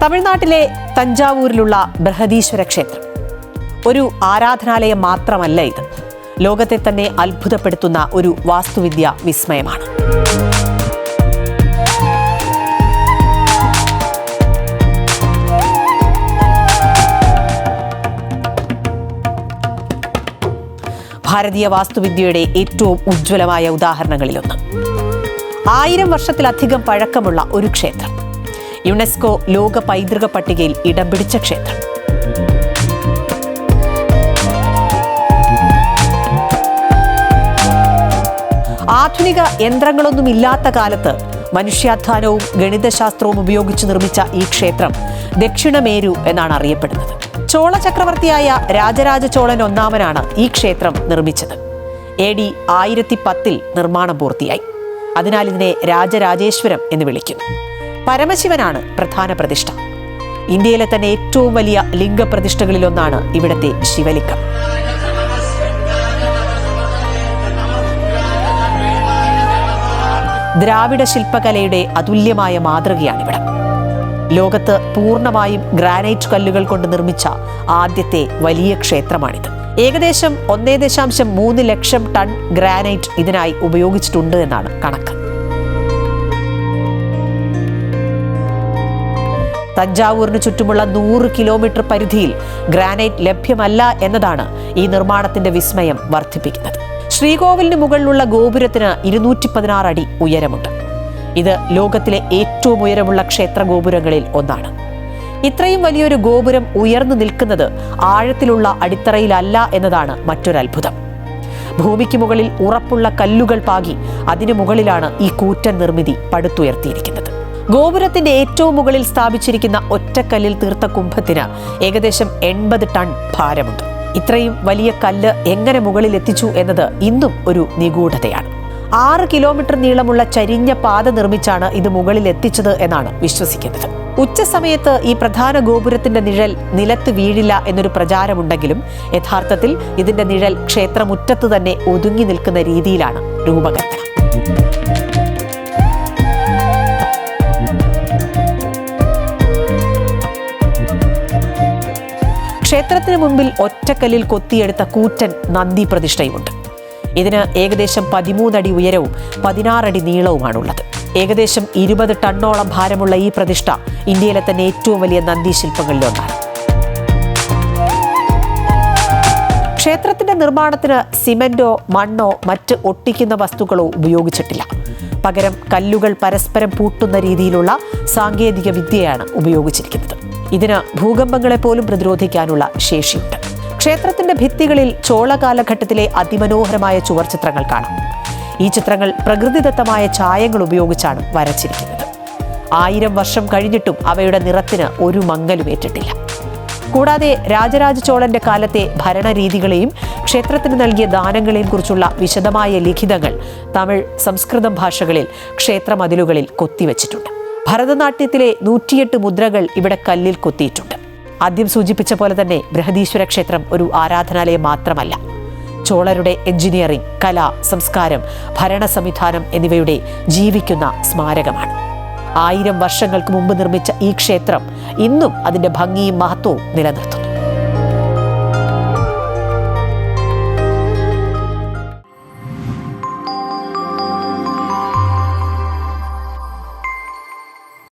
തമിഴ്നാട്ടിലെ തഞ്ചാവൂരിലുള്ള ബൃഹദീശ്വര ക്ഷേത്രം ഒരു ആരാധനാലയം മാത്രമല്ല, ഇത് ലോകത്തെ തന്നെ അത്ഭുതപ്പെടുത്തുന്ന ഒരു വാസ്തുവിദ്യ വിസ്മയമാണ്. ഭാരതീയ വാസ്തുവിദ്യയുടെ ഏറ്റവും ഉജ്ജ്വലമായ ഉദാഹരണങ്ങളിലൊന്ന്. 1000 വർഷത്തിലധികം പഴക്കമുള്ള ഒരു ക്ഷേത്രം, യുനെസ്കോ ലോക പൈതൃക പട്ടികയിൽ ഇടം പിടിച്ച ക്ഷേത്രം. ആധുനിക യന്ത്രങ്ങളൊന്നുമില്ലാത്ത കാലത്ത് മനുഷ്യാധ്വാനവും ഗണിതശാസ്ത്രവും ഉപയോഗിച്ച് നിർമ്മിച്ച ഈ ക്ഷേത്രം ദക്ഷിണമേരു എന്നാണ് അറിയപ്പെടുന്നത്. ചോള ചക്രവർത്തിയായ രാജരാജ ചോളൻ ഒന്നാമനാണ് ഈ ക്ഷേത്രം നിർമ്മിച്ചത്. AD 1010 നിർമ്മാണം പൂർത്തിയായി. അതിനാൽ ഇതിനെ രാജരാജേശ്വരം എന്ന് വിളിക്കുന്നു. പരമശിവനാണ് പ്രധാന പ്രതിഷ്ഠ. ഇന്ത്യയിലെ തന്നെ ഏറ്റവും വലിയ ലിംഗപ്രതിഷ്ഠകളിലൊന്നാണ് ഇവിടത്തെ ശിവലിംഗം. ദ്രാവിഡ ശില്പകലയുടെ അതുല്യമായ മാതൃകയാണിവിടം. ലോകത്ത് പൂർണ്ണമായും ഗ്രാനൈറ്റ് കല്ലുകൾ കൊണ്ട് നിർമ്മിച്ച ആദ്യത്തെ വലിയ ക്ഷേത്രമാണിത്. ഏകദേശം 1.3 ലക്ഷം ടൺ ഗ്രാനൈറ്റ് ഇതിനായി ഉപയോഗിച്ചിട്ടുണ്ട് എന്നാണ് കണക്ക്. തഞ്ചാവൂരിന് ചുറ്റുമുള്ള 100 കിലോമീറ്റർ പരിധിയിൽ ഗ്രാനൈറ്റ് ലഭ്യമല്ല എന്നതാണ് ഈ നിർമ്മാണത്തിന്റെ വിസ്മയം വർദ്ധിപ്പിക്കുന്നത്. ശ്രീകോവിലിന് മുകളിലുള്ള ഗോപുരത്തിന് 216 അടി ഉയരമുണ്ട്. ഇത് ലോകത്തിലെ ഏറ്റവും ഉയരമുള്ള ക്ഷേത്ര ഗോപുരങ്ങളിൽ ഒന്നാണ്. ഇത്രയും വലിയൊരു ഗോപുരം ഉയർന്നു നിൽക്കുന്നത് ആഴത്തിലുള്ള അടിത്തറയിലല്ല എന്നതാണ് മറ്റൊരത്ഭുതം. ഭൂമിക്ക് മുകളിൽ ഉറപ്പുള്ള കല്ലുകൾ പാകി അതിനു മുകളിലാണ് ഈ കൂറ്റൻ നിർമ്മിതി പടുത്തുയർത്തിയിരിക്കുന്നത്. ഗോപുരത്തിന്റെ ഏറ്റവും മുകളിൽ സ്ഥാപിച്ചിരിക്കുന്ന ഒറ്റക്കല്ലിൽ തീർത്ത കുംഭത്തിന് ഏകദേശം 80 ടൺ ഭാരമുണ്ട്. ഇത്രയും വലിയ കല്ല് എങ്ങനെ മുകളിൽ എത്തിച്ചു എന്നത് ഇന്നും ഒരു നിഗൂഢതയാണ്. 6 കിലോമീറ്റർ നീളമുള്ള ചരിഞ്ഞ പാത നിർമ്മിച്ചാണ് ഇത് മുകളിൽ എത്തിച്ചത് എന്നാണ് വിശ്വസിക്കുന്നത്. ഉച്ചസമയത്ത് ഈ പ്രധാന ഗോപുരത്തിന്റെ നിഴൽ നിലത്ത് വീഴില്ല എന്നൊരു പ്രചാരമുണ്ടെങ്കിലും യഥാർത്ഥത്തിൽ ഇതിന്റെ നിഴൽ ക്ഷേത്രമുറ്റത്ത് തന്നെ ഒതുങ്ങി നിൽക്കുന്ന രീതിയിലാണ് രൂപകൽപ്പന. ക്ഷേത്രത്തിന് മുൻപിൽ ഒറ്റക്കല്ലിൽ കൊത്തിയെടുത്ത കൂറ്റൻ നന്ദി പ്രതിഷ്ഠയുമുണ്ട്. ഇതിന് ഏകദേശം 13 അടി ഉയരവും 16 അടി നീളവുമാണുള്ളത്. ഏകദേശം 20 ടണ്ണോളം ഭാരമുള്ള ഈ പ്രതിഷ്ഠ ഇന്ത്യയിലെ തന്നെ ഏറ്റവും വലിയ നന്ദി ശില്പങ്ങളിലൊന്നാണ്. ക്ഷേത്രത്തിന്റെ നിർമ്മാണത്തിന് സിമന്റോ മണ്ണോ മറ്റ് ഒട്ടിക്കുന്ന വസ്തുക്കളോ ഉപയോഗിച്ചിട്ടില്ല. പകരം കല്ലുകൾ പരസ്പരം പൂട്ടുന്ന രീതിയിലുള്ള സാങ്കേതിക വിദ്യയാണ് ഉപയോഗിച്ചിരിക്കുന്നത്. ഇതിന് ഭൂകമ്പങ്ങളെ പോലും പ്രതിരോധിക്കാനുള്ള ശേഷിയുണ്ട്. ക്ഷേത്രത്തിന്റെ ഭിത്തികളിൽ ചോള കാലഘട്ടത്തിലെ അതിമനോഹരമായ ചുവർച്ചിത്രങ്ങൾ കാണാം. ഈ ചിത്രങ്ങൾ പ്രകൃതിദത്തമായ ചായങ്ങൾ ഉപയോഗിച്ചാണ് വരച്ചിരിക്കുന്നത്. 1000 വർഷം കഴിഞ്ഞിട്ടും അവയുടെ നിറത്തിന് ഒരു മങ്ങലും ഏറ്റിട്ടില്ല. കൂടാതെ രാജരാജ ചോളന്റെ കാലത്തെ ഭരണരീതികളെയും ക്ഷേത്രത്തിന് നൽകിയ ദാനങ്ങളെയും കുറിച്ചുള്ള വിശദമായ ലിഖിതങ്ങൾ തമിഴ്, സംസ്കൃതം ഭാഷകളിൽ ക്ഷേത്രമതിലുകളിൽ കൊത്തിവെച്ചിട്ടുണ്ട്. ഭരതനാട്യത്തിലെ 108 മുദ്രകൾ ഇവിടെ കല്ലിൽ കൊത്തിയിട്ടുണ്ട്. ആദ്യം സൂചിപ്പിച്ച പോലെ തന്നെ ബൃഹദീശ്വര ക്ഷേത്രം ഒരു ആരാധനാലയം മാത്രമല്ല, ചോളരുടെ എഞ്ചിനീയറിംഗ്, കല, സംസ്കാരം, ഭരണ സംവിധാനം എന്നിവയുടെ ജീവിക്കുന്ന സ്മാരകമാണ്. 1000 വർഷങ്ങൾക്ക് മുമ്പ് നിർമ്മിച്ച ഈ ക്ഷേത്രം ഇന്നും അതിന്റെ ഭംഗിയും മഹത്വവും നിലനിർത്തുന്നു.